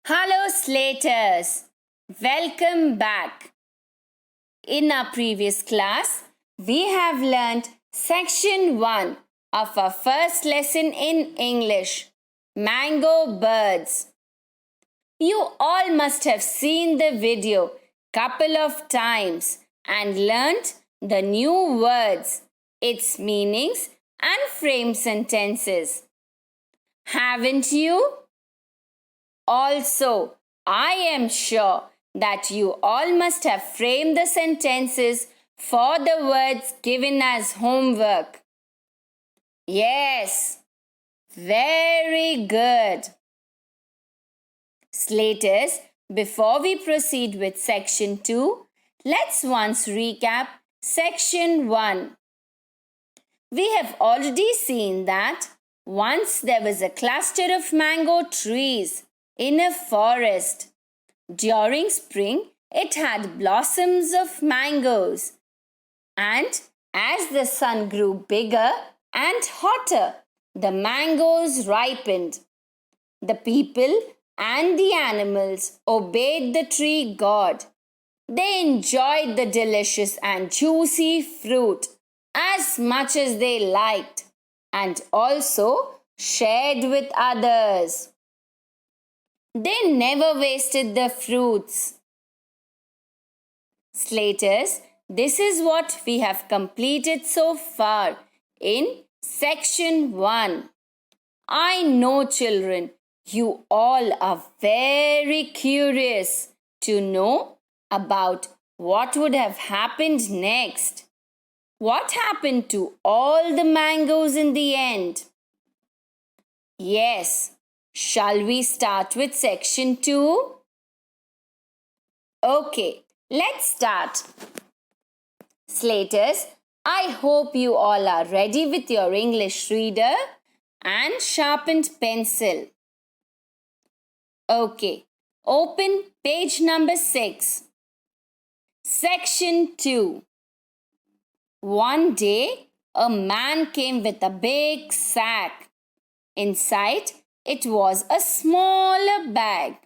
Hello, Slaters. Welcome back. In our previous class, we have learned section 1 of our first lesson in English, Mango Birds. You all must have seen the video couple of times and learnt the new words, its meanings and frame sentences. Haven't you? Also, I am sure that you all must have framed the sentences for the words given as homework. Yes, very good. Slaters, before we proceed with section 2, let's once recap section 1. We have already seen that once there was a cluster of mango trees in a forest. During spring, it had blossoms of mangoes. And as the sun grew bigger and hotter, the mangoes ripened. The people and the animals obeyed the tree god. They enjoyed the delicious and juicy fruit as much as they liked and also shared with others. They never wasted the fruits. Slaters, this is what we have completed so far in section 1. I know, children, you all are very curious to know about what would have happened next. What happened to all the mangoes in the end? Yes. Shall we start with section 2? Okay, let's start. Slaters, I hope you all are ready with your English reader and sharpened pencil. Okay, open page number 6. Section 2. One day, a man came with a big sack. Inside, it was a smaller bag.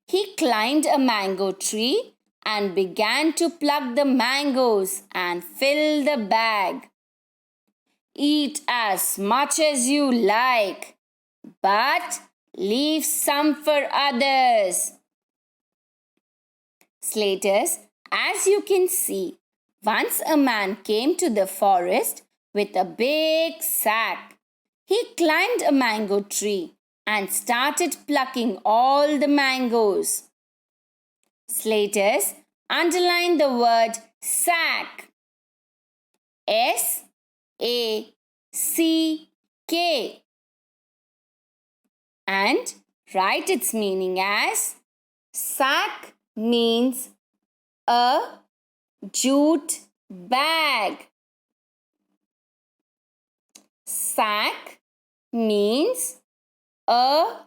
He climbed a mango tree and began to pluck the mangoes and fill the bag. Eat as much as you like, but leave some for others. Slaters, as you can see, once a man came to the forest with a big sack. He climbed a mango tree and started plucking all the mangoes. Slaters, underline the word sack. S-A-C-K. And write its meaning as sack means a jute bag. Sack means a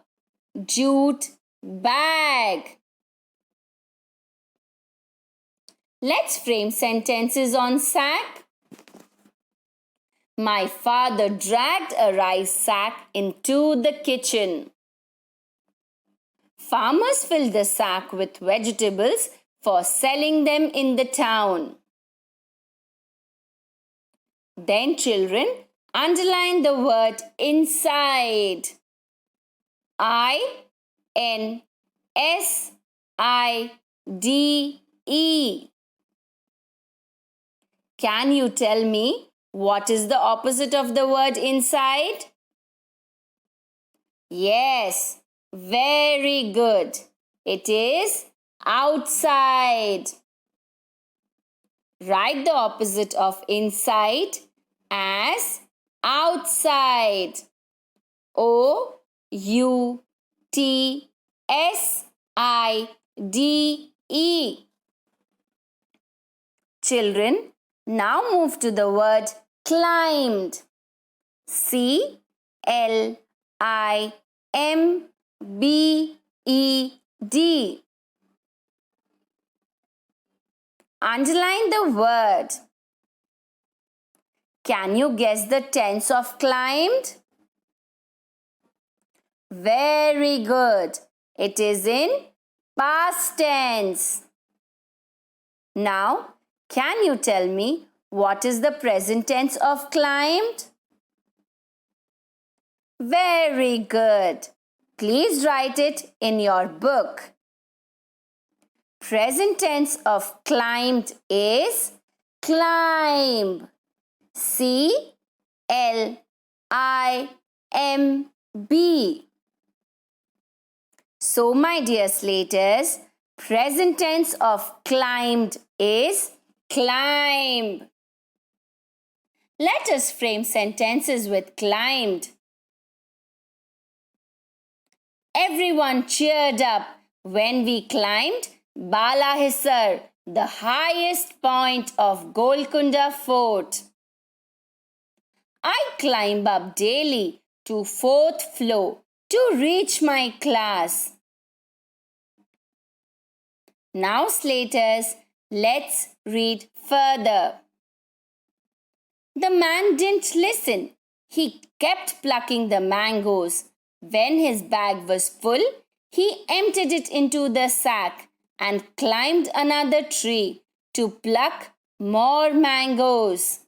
jute bag. Let's frame sentences on sack. My father dragged a rice sack into the kitchen. Farmers filled the sack with vegetables for selling them in the town. Then, children, underline the word inside. I-N-S-I-D-E. Can you tell me what is the opposite of the word inside? Yes, very good. It is outside. Write the opposite of inside as outside. O-U-T-S-I-D-E. Children, now move to the word climbed. C-L-I-M-B-E-D. Underline the word. Can you guess the tense of climbed? Very good. It is in past tense. Now, can you tell me what is the present tense of climbed? Very good. Please write it in your book. Present tense of climbed is climb. C-L-I-M-B. So, my dear Slaters, present tense of climbed is climb. Let us frame sentences with climbed. Everyone cheered up when we climbed Bala Hisar, the highest point of Golconda Fort. I climb up daily to 4th floor to reach my class. Now, Slaters, let's read further. The man didn't listen. He kept plucking the mangoes. When his bag was full, he emptied it into the sack and climbed another tree to pluck more mangoes.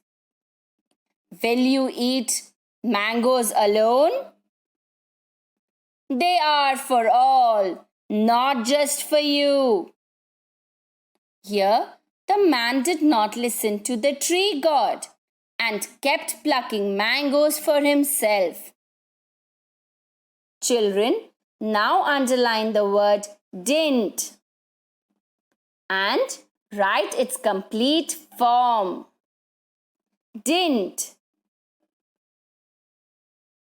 Will you eat mangoes alone? They are for all, not just for you. Here, the man did not listen to the tree god and kept plucking mangoes for himself. Children, now underline the word didn't and write its complete form. Didn't.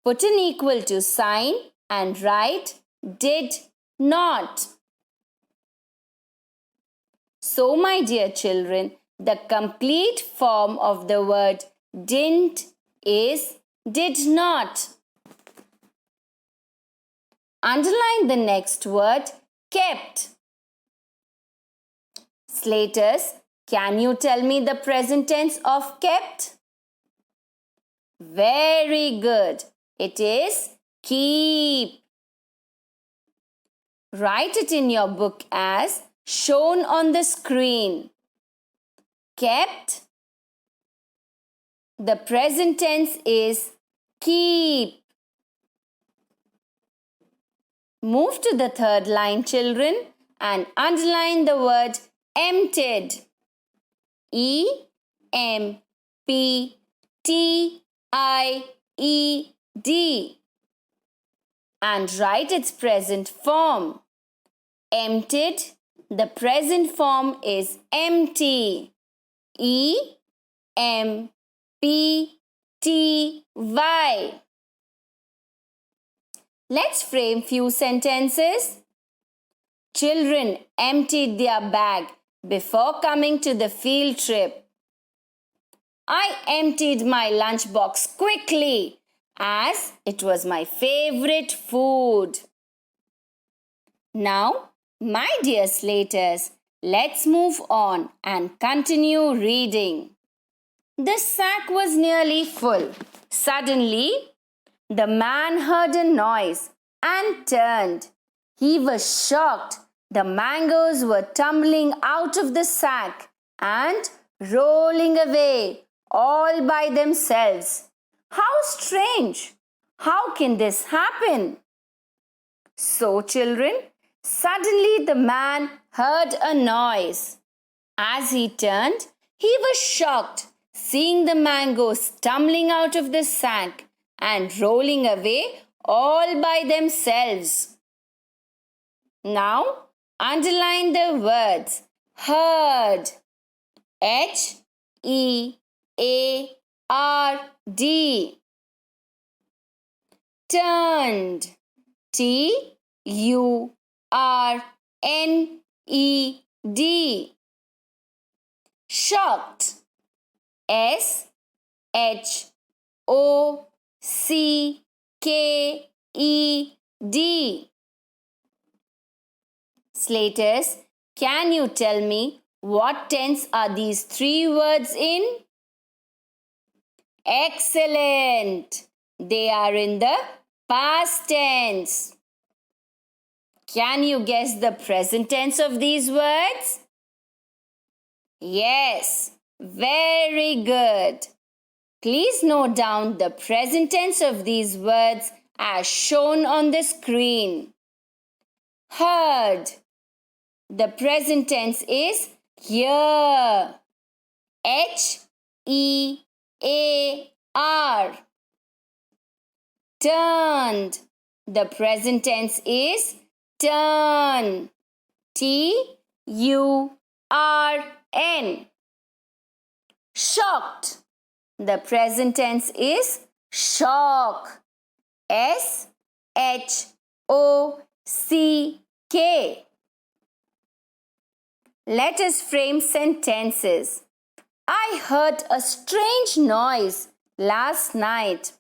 Put an equal to sign and write did not. So, my dear children, the complete form of the word didn't is did not. Underline the next word kept. Slaters, can you tell me the present tense of kept? Very good. It is keep. Write it in your book as shown on the screen. Kept. The present tense is keep. Move to the third line, children, and underline the word emptied. E-M-P-T-I-E-D. And write its present form. Emptied. The present form is empty. E-M-P-T-Y. Let's frame few sentences. Children emptied their bag before coming to the field trip. I emptied my lunchbox quickly as it was my favorite food. Now, my dear Slaters, let's move on and continue reading. The sack was nearly full. Suddenly, the man heard a noise and turned. He was shocked. The mangoes were tumbling out of the sack and rolling away all by themselves. How strange! How can this happen? So, children, suddenly the man heard a noise. As he turned, he was shocked, seeing the mangoes tumbling out of the sack and rolling away all by themselves. Now, underline the words heard. H-E-A-R-D. Turned. T-U-R-N-E-D. Shocked. S-H-O-C-K-E-D. Slaters, can you tell me what tense are these three words in? Excellent! They are in the past tense. Can you guess the present tense of these words? Yes, very good. Please note down the present tense of these words as shown on the screen. Heard. The present tense is hear. H-E-A-R. Turned. The present tense is turn. T-U-R-N. Shocked. The present tense is shock. S-H-O-C-K. Let us frame sentences. I heard a strange noise last night.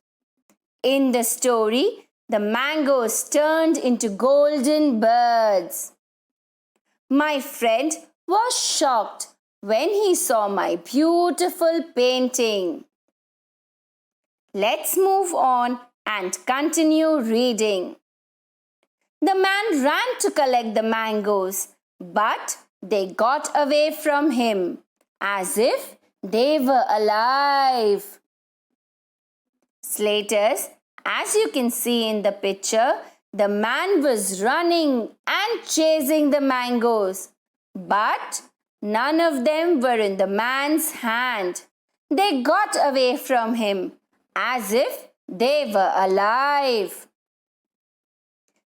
In the story, the mangoes turned into golden birds. My friend was shocked when he saw my beautiful painting. Let's move on and continue reading. The man ran to collect the mangoes, but they got away from him as if they were alive. Slaters, as you can see in the picture, the man was running and chasing the mangoes, but none of them were in the man's hand. They got away from him as if they were alive.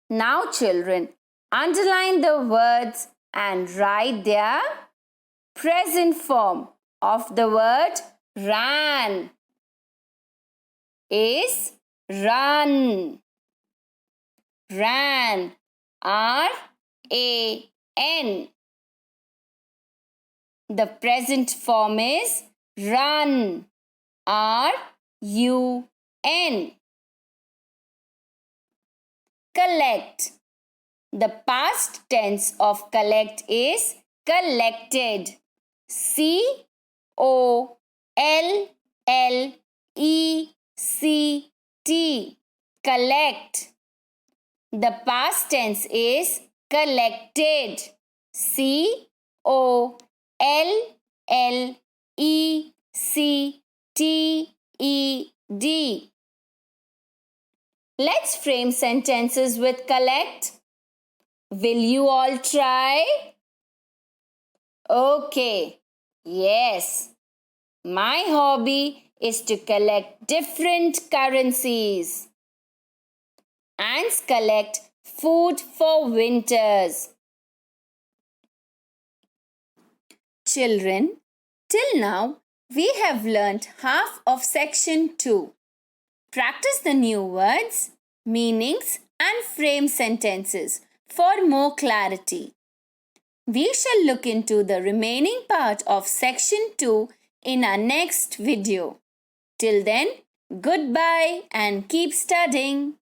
Now, children, underline the words and write their present form of the word ran. Is run. Ran. R-A-N. The present form is run. R-U-N. Collect. The past tense of collect is collected. C-O-L-L-E-C-T. Collect. The past tense is collected. C-O-L-L-E-C-T-E-D. Let's frame sentences with collect. Will you all try? Okay. Yes. My hobby is to collect different currencies. Ants collect food for winters. Children, till now we have learnt half of section 2. Practice the new words, meanings and frame sentences for more clarity. We shall look into the remaining part of section 2 in our next video. Till then, goodbye and keep studying.